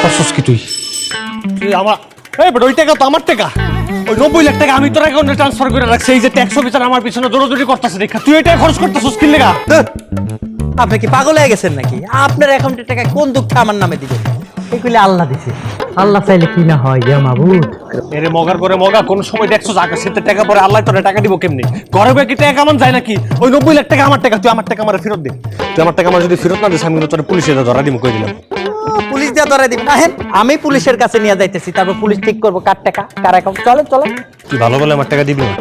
Speaker 2: করছস কি তুই? তুই আমার এই বড়, ওই টাকা তো আমার টাকা। ওই 90 লাখ টাকা আমি তোর অ্যাকাউন্টে ট্রান্সফার করে রাখছি। এই যে ট্যাক্স অফিসার আমার পিছনে দৌড়াদৌড়ি করতেছে দেখা, তুই এটা খরচ করতেছস কি লাগা?
Speaker 7: আপনি কি পাগল হয়ে গেছেন নাকি? আপনার অ্যাকাউন্টের টাকা কোন দুঃখে আমার নামে দিবেন? এগুলি আল্লাহ দিছে, আল্লাহ চাইলে কি না হয় ইয়া মাবুদ।
Speaker 2: এরে মগার করে মগা, কোন সময় দেখছস আকাশেতে টাকা পরে আল্লাহ তোরে টাকা দিব কেমনে? ঘরে বসে কি টাকা কামান যায় নাকি? ওই 90 লাখ টাকা আমার টাকা, তুই আমার টাকা আমারে ফেরত দে। তুই আমার টাকা আমার যদি ফেরত না দিস আমি কিন্তু তোরে পুলিশে ধরা দিব কই দিলাম।
Speaker 7: পুলিশ দিয়ে ধরে দিবেন? আহেন, আমি পুলিশের কাছে নিয়ে যাইতেছি, তারপর পুলিশ ঠিক করবো কার টাকা কার অ্যাকাউন্ট। চলেন চলেন।
Speaker 2: তুই ভালো বলে আমার টাকা দিবি না?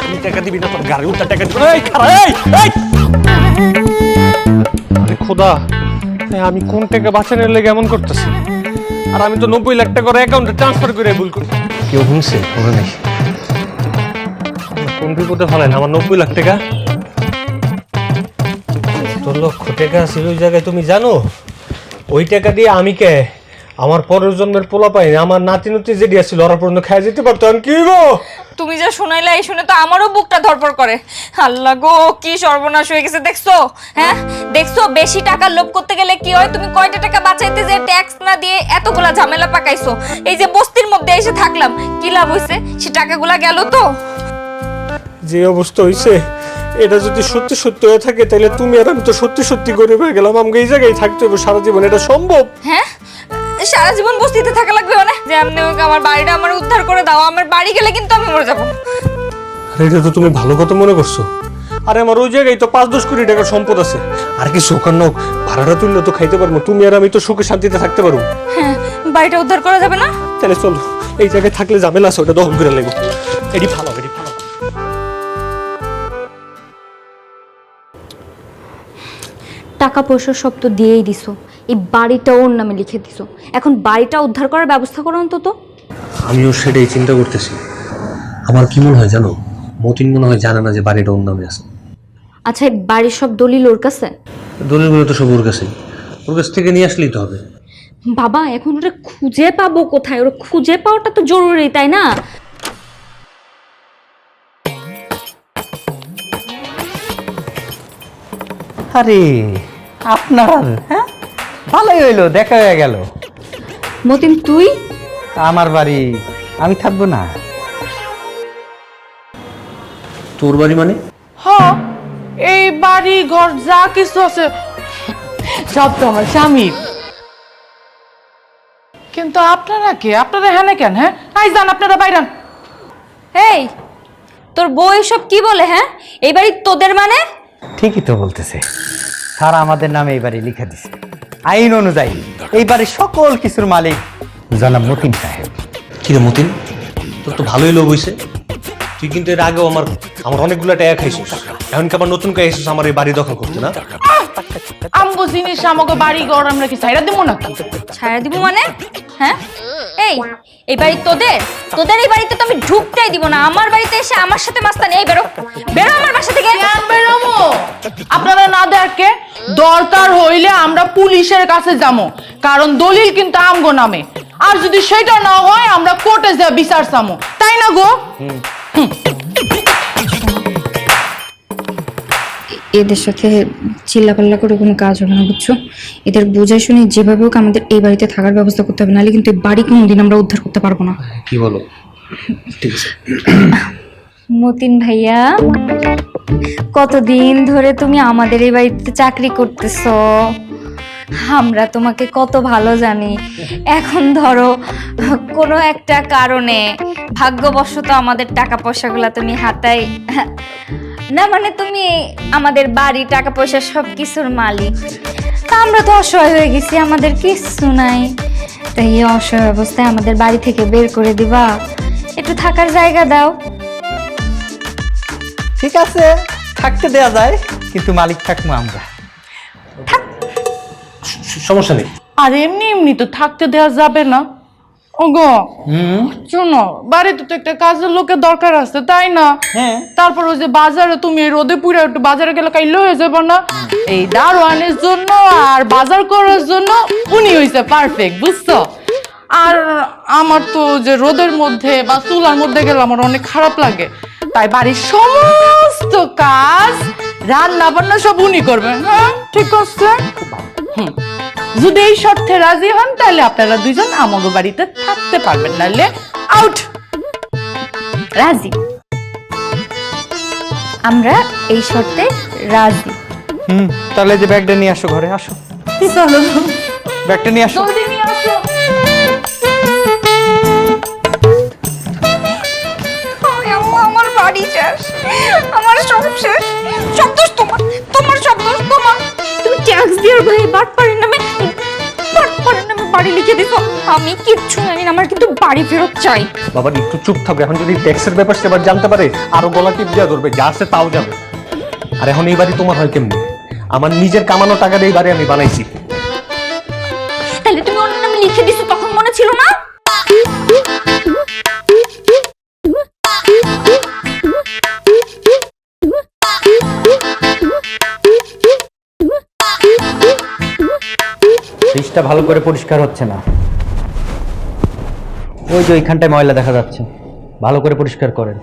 Speaker 2: তুই টাকা দিবি না, তোর গাড়ি উল্টা টাকা দিবি। এই খারা, এই এই আরে খোদা, আমি কোন টাকা বাঁচানোর লেগে এমন করতেছি? আর আমি তো 90 লাখ টাকা অ্যাকাউন্টে ট্রান্সফার করে ভুল করি। কেউ শুনছে? মনে নাই। কোন বিপদে ফেলেন আমার 90 লাখ টাকা? তোর লক্ষ টাকা ছিল ওই জায়গায়, তুমি জানো? ওই টাকা দিয়ে আমি কে আমার পরের জন্মের পোলা পাইনি, আমার নাতি নাতি যে দিয়েছিল ওরা পর্যন্ত খাই যেতে পারতো। আমি কি হইব?
Speaker 3: তুমি যা শোনাইলা এই শুনে তো আমারও বুকটা ধরপড় করে। আল্লাহ গো, কি সর্বনাশ হয়ে গেছে দেখছো? হ্যাঁ দেখছো, বেশি টাকার লোভ করতে গেলে কি হয়? তুমি কয়টা টাকা বাঁচাইতে যে ট্যাক্স না দিয়ে এতগুলা ঝামেলা পাকাইছো। এই যে বস্তির মধ্যে এসে থাকলাম, কি লাভ হইছে? সে টাকাগুলা গেল তো।
Speaker 2: যে অবস্থা হইছে, এটা যদি সত্যি সত্যি হয়ে থাকে তাহলে তুমি আর আমি তো সত্যি সত্যি গরিব হয়ে গেলাম। আমাকে এই জায়গায় থাকতে হবে সারা জীবন, এটা সম্ভব?
Speaker 3: হ্যাঁ, সারা জীবন বস্তিতে থাকা লাগবে মানে? যে এমনি হোক আমার বাড়িটা আমার উদ্ধার করে দাও, আমার বাড়ি গেলে কিন্তু আমি মরে যাবো।
Speaker 2: আরে এটা তো তুমি ভালো কথা মনে করছো। আরে আমার ওই জায়গায় তো 5-10 কোটি টাকার সম্পদ আছে। আর কি সুখান্ন ভাড়াটা তুললে তো খাইতে পারবো, তুমি আর আমি তো সুখে শান্তিতে থাকতে পারবো।
Speaker 3: হ্যাঁ, বাড়িটা উদ্ধার করা যাবে না?
Speaker 2: তাহলে চলো, এই জায়গায় থাকলে ঝামেলা আছে, ওটা দখল করে লাগবে। এটি ভালো, এটি ভালো।
Speaker 3: টাকা পয়সা সব তো দিয়েই দিছো, এই বাড়িটা ওর নামে লিখে দিছো, এখন বাড়িটা উদ্ধার করার ব্যবস্থা করো অন্তত।
Speaker 8: আমিও সেটাই চিন্তা করতেছি। আমার কি মনে হয় জানো, মতিন মনে হয় জানে না যে বাড়িটা ওর নামে আছে।
Speaker 3: আচ্ছা, এই বাড়ির সব দলিল ওর কাছে?
Speaker 8: দলিলগুলো তো সব ওর কাছেই, ওর কাছ থেকে নিয়ে আসলেই তো হবে।
Speaker 3: বাবা, এখন ওটা খুঁজে পাবো কোথায়? ওরা খুঁজে পাওয়াটা তো জরুরি, তাই না?
Speaker 7: আরে আপনার, হ্যাঁ ভালোই হইলো, দেখা হয়ে গেল।
Speaker 3: মতিন, তুই?
Speaker 7: আমার বাড়ি, আমি থাকবো না?
Speaker 8: তোর বাড়ি মানে?
Speaker 9: হ্যাঁ, এই বাড়ি ঘর যা কিছু আছে সব তো আমার স্বামীর। কিন্তু আপনারা কে? আপনারা হ্যাঁ কেন? হ্যাঁ, আই যান, আপনারা বাইরান।
Speaker 3: এই, তোর বউ এসব কি বলে? হ্যাঁ, এই বাড়ি তোদের মানে?
Speaker 7: ঠিকই তো বলতেছে, স্যার আমাদের নামে এই বাড়ি লিখে দিছে। আইন অনুযায়ী এই বাড়ির সকল কিছুর মালিক জনাব মতিন সাহেব।
Speaker 8: কিরে মতিন, তোর তো ভালোই লোভ হইছে। তুই কিন্তু এর আগেও আমার অনেকগুলো টাকা খাইছিস, এখন কি আবার নতুন করে এসেছিস আমার এই বাড়ি দখল করতে? না,
Speaker 9: আমগো জিনিস আমাকে বাড়ি ঘর আমরা কি ছাইরা দিব নাকি?
Speaker 3: ছাড়া দিব মানে? হ্যাঁ, এই বাড়ি তোদের? তোদের এই বাড়িতে তো আমি ঢুকতেই দিব না। আমার বাড়িতে এসে আমার সাথে মাস্তানি। এই বেরো, বেরো আমার বাসা থেকে।
Speaker 9: কেন বেরোমো? আপনারা না দেখে দরকার হইলে আমরা পুলিশের কাছে যাবো, কারণ দলিল কিন্তু আমগো নামে। আর যদি সেটা না হয় আমরা কোর্টে যা বিচার চামো, তাই না গো?
Speaker 3: এদের সাথে চিল্লাপাল্লা করে কোনো কাজ হবে না, বুঝছো? এদের বোঝাই শুনে যেভাবে হোক আমাদের এই বাড়িতে থাকার ব্যবস্থা করতে হবে, নাহলে কিন্তু এই বাড়ি কোনোদিন আমরা উদ্ধার করতে পারবো না।
Speaker 8: কি বলো? ঠিক আছে।
Speaker 3: মতিন ভাইয়া, কতদিন ধরে তুমি আমাদের এই বাড়িতে চাকরি করতেছো, আমরা তোমাকে কত ভালো জানি। এখন ধরো কোনো একটা কারণে ভাগ্যবশত আমাদের টাকা পয়সাগুলো তুমি হাতায় না, মানে তুমি আমাদের বাড়ি, টাকা পয়সা সব কিছুর মালিক। তা আমরা তো অসহায় হয়ে গেছি, আমাদের কিছু নাই। তাই এই অসহায় অবস্থায় আমাদের বাড়ি থেকে বের করে দিবা? একটু থাকার জায়গা দাও।
Speaker 7: ঠিক আছে, থাকতে দেয়া যায়, কিন্তু মালিক থাকবো আমরা।
Speaker 8: সমস্যা নেই।
Speaker 9: আর এমনি এমনি তো থাকতে দেওয়া যাবে না। ওগো শোনো, বাড়িতে তো একটা কাজের লোকের দরকার আছে, তাই না?
Speaker 1: হ্যাঁ।
Speaker 9: তারপর ওই যে বাজারে তুমি এই রোদে পুড়ে একটু বাজারে গেলে কাইলে হয়ে যাবে না? এই দারোয়ানের জন্য আর বাজার করার জন্য উনি হইছে পারফেক্ট, বুঝছো? আর আমার তো যে রোদের মধ্যে বা চুলার মধ্যে গেলে আমার অনেক খারাপ লাগে, তাই বাড়ির সমস্ত কাজ রান্না বান্না সব উনি করবেন। হ্যাঁ, ঠিক আছে। যদি এই শর্তে রাজি হন তাহলে আপনারা দুইজন আমাগো বাড়িতে থাকতে পারবেন, নাহলে আউট।
Speaker 3: রাজি, আমরা এই শর্তে রাজি।
Speaker 4: তাহলে যে ব্যাগটা নিয়ে আসো, ঘরে আসো,
Speaker 3: চলো
Speaker 4: ব্যাগটা নিয়ে আসো।
Speaker 9: জলদি নিয়ে আসো।
Speaker 3: আমার বাড়ি শেষ, আমার সব শেষ, সব দোষ তোমার, তোমার সব দোষ তোমার। তুমি ট্যাক্স দিয়ে ভাই বাটপাড়ির নামে বাড়ি লিখে দিছো। আমি কিচ্ছু জানি না, আমার কিন্তু বাড়ি ফেরত চাই।
Speaker 8: বাবা একটু চুপ থাকবে, এখন যদি ট্যাক্সের ব্যাপার সেবার জানতে পারে আরো গলা টিপ দেওয়া ধরবে, যা আছে তাও যাবে। আর এখন এই বাড়ি তোমার হয় কেমনি? আমার নিজের কামানো টাকা দিয়ে এই বাড়ি আমি বানাইছি।
Speaker 3: তাহলে তুমি ওর নামে লিখে দিছো, তখন মনে ছিল না?
Speaker 7: ফ্রিজটা ভালো করে পরিষ্কার হচ্ছে না, ওই যে ওইখানটায় ময়লা দেখা যাচ্ছে, ভালো করে পরিষ্কার করেন।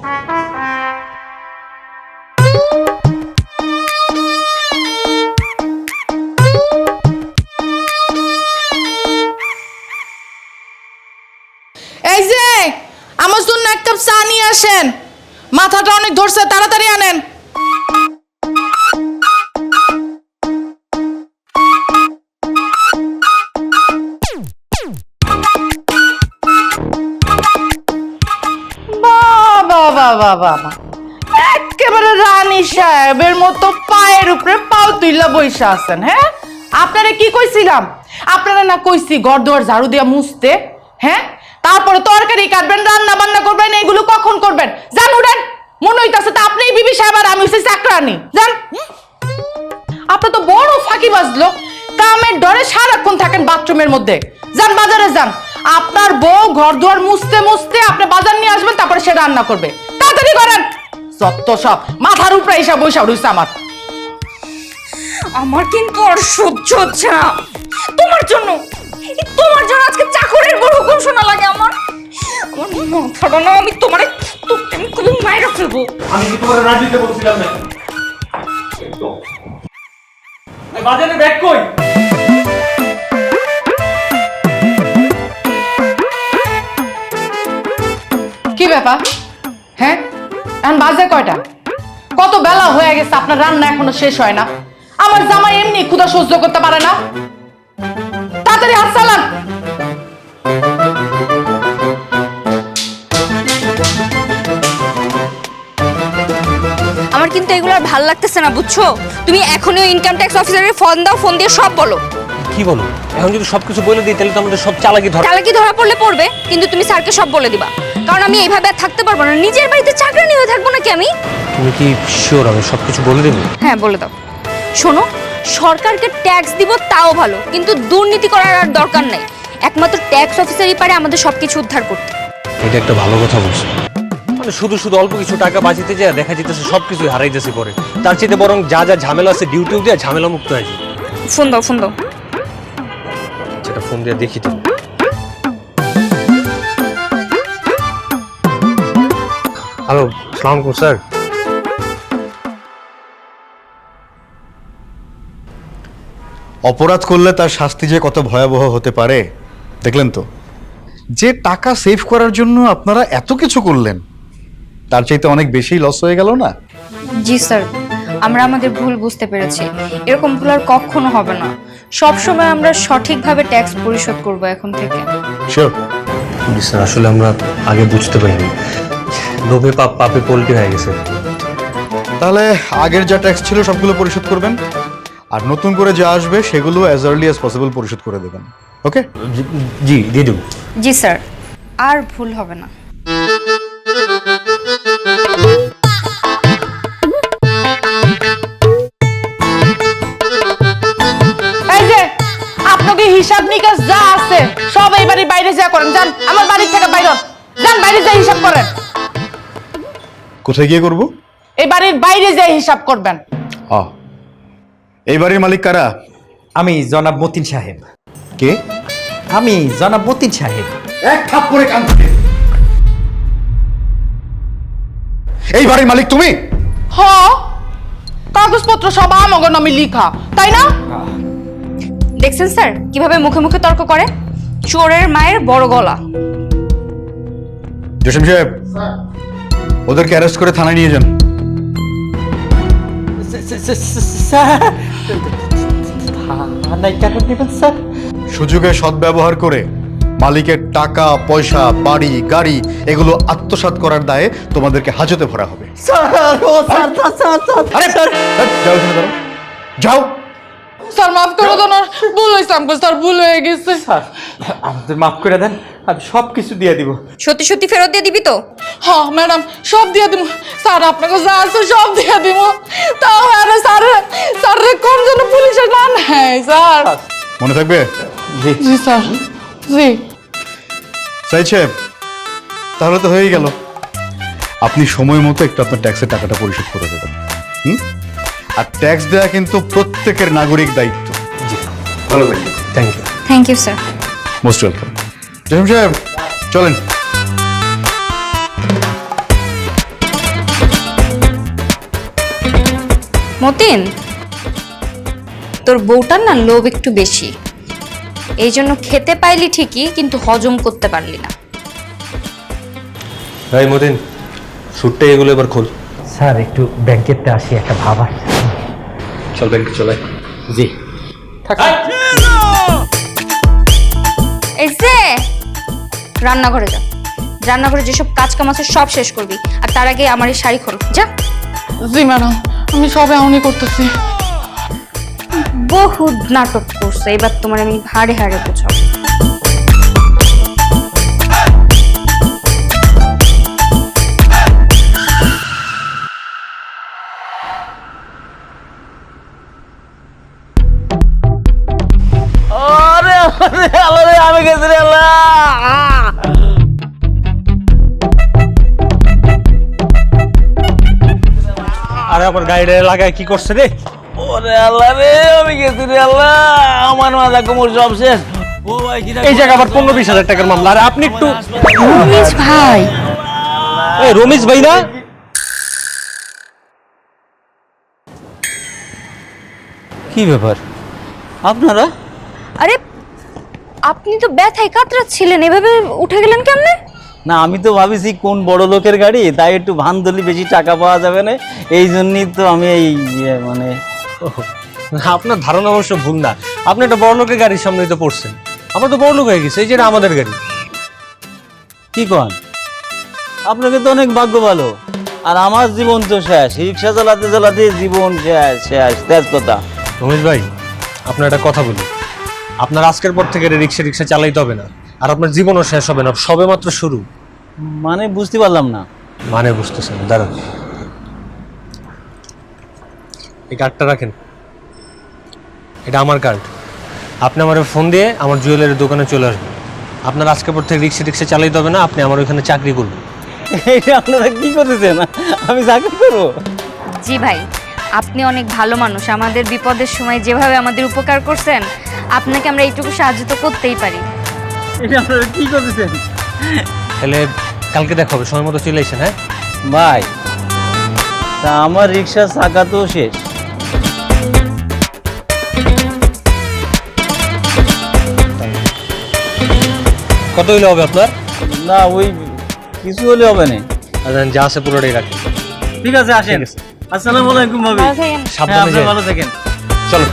Speaker 9: এই যে আমার জন্য এক কাপ চা নিয়ে আসেন, মাথাটা অনেক ধরছে, তাড়াতাড়ি আনেন। বাবা বাবা বাবা, একেবারে রানী সাহেবের মতো পায়ের উপরে পাও তুইলা বইসা আছেন। হ্যাঁ, আপনারা কি কইছিলাম? আপনারা না কইছি ঘর দুয়ার ঝাড়ু দিয়া মুছতে? হ্যাঁ, তারপরে তরকারি কাটবেন, রান্না বান্না করবেন, এগুলো কখন করবেন? যান উঠেন, মনে হইতাছে তো আপনি বিবি সাহেব আর আমি হইছি চাকরানি। যান, আপনি তো বড় ফাঁকি বাজলো, কামের ডরে সারাক্ষণ থাকেন বাথরুমের মধ্যে। যান বাজারে যান, আপনার বউ ঘর দুয়ার মুছতে মুছতে আপনি বাজার নিয়ে আসবেন, তারপরে সে রান্না করবে। তাড়াতাড়ি করেন, যত সব মাথার উপরে এসে বৈশা উঠছে আমার।
Speaker 3: আমার কিন্তু আর সহ্য হচ্ছে না তোমার জন্য। তোমার জন্য আজকে চাকরের বড় হুকুম শোনা লাগে আমার। আমার মাথাটা না, আমি তোমারে মায়েরা ফেলবো।
Speaker 8: আমি কি তোমার রাজি দিতে বলছিলাম না? বাজারে ব্যাগ কই?
Speaker 9: কি ব্যাপার? হ্যাঁ, এখন বাজে কয়টা? কত বেলা হয়ে গেছে, আপনার রান্না এখনো শেষ হয় না। আমার জামাই এমনি ক্ষুধা সহ্য করতে পারে না। তাড়াতাড়ি হাত চালান।
Speaker 3: আমার কিন্তু এগুলো আর ভাল লাগতেছে না, বুঝছো? তুমি এখনই ইনকাম ট্যাক্স অফিসারের ফোন দাও, ফোন দিয়ে সব বলো।
Speaker 8: কি বলো? এখন যদি সবকিছু বলে দিই তাহলে তো আমাদের সব চালাকি ধরা।
Speaker 3: চালাকি ধরা পড়লে পড়বে, কিন্তু তুমি স্যারকে সব বলে দিবা, কারণ আমি এইভাবে আর থাকতে পারবো না। নিজের বাড়িতে চাকরানি হয়ে থাকবো নাকি আমি?
Speaker 8: তুমি কি শিওর আমি সবকিছু বলে দেবো?
Speaker 3: হ্যাঁ, বলে দাও। শোনো, সরকারকে ট্যাক্স দিব তাও ভালো, কিন্তু দুর্নীতি করার আর দরকার নাই। একমাত্র ট্যাক্স অফিসারই পারে আমাদের সবকিছু উদ্ধার করতে।
Speaker 8: এটা একটা ভালো কথা বলছো। মানে শুধু শুধু অল্প কিছু টাকা বাঁচিতে যায় দেখা যেতেছে সবকিছু হারাইতেছে পরে। তার চেয়ে বরং যা যা ঝামেলা আছে ডিউটিও দিয়ে ঝামেলা মুক্ত হয়ে যায়।
Speaker 3: ফোন দাও, ফোন দাও।
Speaker 8: সেটা ফোন দিয়ে দেখি তো। হ্যালো, আসসালামু আলাইকুম স্যার।
Speaker 5: অপরাধ করলে তার শাস্তি যে কত ভয়াবহ হতে পারে দেখলেন তো। যে টাকা সেভ করার জন্য আপনারা এত কিছু করলেন, তার চাইতে অনেক বেশি লস হয়ে গেল না?
Speaker 3: জি স্যার, আমরা আমাদের ভুল বুঝতে পেরেছি। এরকম ভুল আর কখনো হবে না। সব সময় আমরা সঠিকভাবে ট্যাক্স পরিশোধ করব এখন থেকে।
Speaker 5: শিওর?
Speaker 8: স্যার আসলে আমরা আগে বুঝতে পারিনি, লোভে পাপ পাপে পল্টি হয়ে গেছে।
Speaker 5: তাহলে আগের যা ট্যাক্স ছিল সবগুলো পরিশোধ করবেন, আর নতুন করে যা আসবে সেগুলো অ্যাজ আর্লি অ্যাজ পসিবল পরিশোধ করে দেবেন। ওকে?
Speaker 8: জি দিয়ে দেবো।
Speaker 3: জি স্যার, আর ভুল হবে না।
Speaker 9: এই যে আপনাকে হিসাব নিকাশ যা আছে সব এই বাড়ির বাইরে যা করেন, যান আমার বাড়ি থেকে বাইরে হন। যান বাইরে যা হিসাব করেন,
Speaker 5: কোথায় গিয়ে করব?
Speaker 9: এই বাড়ির বাইরে যা হিসাব করবেন।
Speaker 5: এই বাড়ির মালিক কারা?
Speaker 7: আমি জনাব মতিন সাহেব।
Speaker 5: কে?
Speaker 7: আমি জনাব মতিন সাহেব।
Speaker 5: এক থাপ্পড়ে কান থেকে। এই বাড়ির মালিক তুমি?
Speaker 9: হ, কাগজপত্র সব আমাগো নামে লিখা, তাই না?
Speaker 3: দেখছেন স্যার কিভাবে মুখে মুখে তর্ক করে? চোরের মায়ের বড় গলা।
Speaker 5: জসিম সাহেব, ওদেরকে অ্যারেস্ট করে থানায় নিয়ে যান। সুযোগে সদ্ব্যবহার করে মালিকের টাকা পয়সা বাড়ি গাড়ি এগুলো আত্মসাৎ করার দায়ে তোমাদেরকে হাজতে ভরা হবে। আরে, যাও এখানে দাঁড়াও। যাও।
Speaker 9: স্যার মাফ করে দেন, ভুল হয়েছে আমাকে স্যার, ভুল হয়ে গেছে।
Speaker 7: স্যার আমাদের মাফ করে দেন, আমি সব কিছু দিয়ে দিব।
Speaker 3: সত্যি সত্যি ফেরত দিয়ে দিবি তো?
Speaker 9: হ্যাঁ ম্যাডাম, সব দিয়ে দিব স্যার, আপনাকে যা আছে সব দিয়ে দিব। তাও আরে স্যার, স্যার রে কোন জন্য পুলিশে না নেয় স্যার?
Speaker 5: মনে থাকবে?
Speaker 9: জি স্যার, জি।
Speaker 5: সাইদ সাহেব, তাহলে তো হয়েই গেল। আপনি সময় মতো একটু আপনার ট্যাক্সের টাকাটা পরিশোধ করে দেবেন। আর ট্যাক্স দেওয়া কিন্তু প্রত্যেকের নাগরিক দায়িত্ব। ভালো থাকবেন।
Speaker 2: Thank you.
Speaker 3: Thank you sir.
Speaker 5: Most welcome. Jasim সাহেব, চলেন।
Speaker 3: মতিন, তোর বউটার না লোভ একটু বেশি, এই জন্য খেতে পাইলি ঠিকই কিন্তু হজম করতে পারলি না।
Speaker 8: ভাই মতিন, সুটটা এগুলো এবার খোল।
Speaker 7: স্যার একটু ব্যাংকেতে আসি, একটা ভাব আসছে।
Speaker 8: চল ব্যাংকে চলে।
Speaker 7: জি।
Speaker 3: এই যে রান্নাঘরে যা, রান্নাঘরে যেসব কাজ কাম আছে সব শেষ করবি, আর তার আগে আমার এই শাড়ি খোল যা।
Speaker 9: জি ম্যাডাম, আমি সব এমনই করতেছি।
Speaker 3: বহুত নাটক করছে, এবার তোমার আমি হাড়ে হাড়ে বোঝাবো।
Speaker 1: আমি গেছি রে আল্লাহ।
Speaker 2: আরে আমার গাড়িটা লাগায় কি করছে রে?
Speaker 1: ওরে আল্লাহ রে, আমি গেছি রে আল্লাহ, আমার মাথা কোমর সব শেষ। ও ভাই কি
Speaker 2: এই জায়গা আবার 15-20 হাজার টাকার মামলা। আরে আপনি একটু
Speaker 3: রমেশ ভাই,
Speaker 2: এই রমেশ ভাই না?
Speaker 1: কি ব্যাপার আপনারা?
Speaker 3: আরে আপনি তো ব্যথায় কাতরাচ্ছিলেন, এভাবে উঠে গেলেন কেমনে?
Speaker 1: না, আমি তো ভাবিছি কোন বড় লোকের গাড়ি, তাই একটু ভান ধরলে বেশি টাকা পাওয়া যাবে না, এই জন্যই তো আমি এই মানে।
Speaker 2: আপনার ধারণা অবশ্য ভুল না, আপনি একটা বড় লোকের গাড়ির সামনেই তো পড়ছেন। আমরা তো বড় লোক হয়ে গেছি, এই যে এটা আমাদের গাড়ি।
Speaker 1: কি কন? আপনাকে তো অনেক ভাগ্য ভালো, আর আমার জীবন তো শেষ, রিক্সা চালাতে চালাতে জীবন শেষ শেষ তেজ কথা।
Speaker 2: রমেশ ভাই, আপনার একটা কথা বলি, আপনার আজকের পর থেকে রিক্সা চালাইতে হবে না, আর আপনার জীবনও শেষ হবে না, সবে মাত্র শুরু।
Speaker 1: মানে বুঝতে পারলাম না।
Speaker 2: মানে বুঝতেছেন, দাঁড়ান এই কার্ডটা রাখেন, এটা আমার কার্ড। আপনি আমার ফোন দিয়ে আমার জুয়েলারি দোকানে চলে আসবেন। আপনার আজকের পর থেকে রিক্সা চালাইতে হবে না, আপনি আমার ওইখানে চাকরি করবেন।
Speaker 1: এটা আপনারা কি করতেছেন? আমি চাকরি করবো?
Speaker 3: জি ভাই, আপনি অনেক ভালো মানুষ, আমাদের বিপদের সময় যেভাবে আমাদের উপকার করছেন, আপনাকে আমরা এইটুকু সাহায্য তো করতেই পারি।
Speaker 1: এটা আপনারা কি করতেছেন?
Speaker 2: তাহলে কালকে দেখা হবে, সময় মতো চলে আসেন। হ্যাঁ
Speaker 1: ভাই, তা আমার রিক্সার চাকা তো শেষ।
Speaker 2: কত হইলে হবে আপনার?
Speaker 1: না, ওই কিছু হলে হবে না।
Speaker 2: আর যা আছে পুরোটাই রাখেন।
Speaker 1: ঠিক আছে, আসেন। আসসালামু আলাইকুম ভাবি।
Speaker 3: ভালো থাকেন।
Speaker 2: সাবধানে
Speaker 1: আপনি
Speaker 2: যান।
Speaker 1: ভালো থাকেন।
Speaker 2: চলো।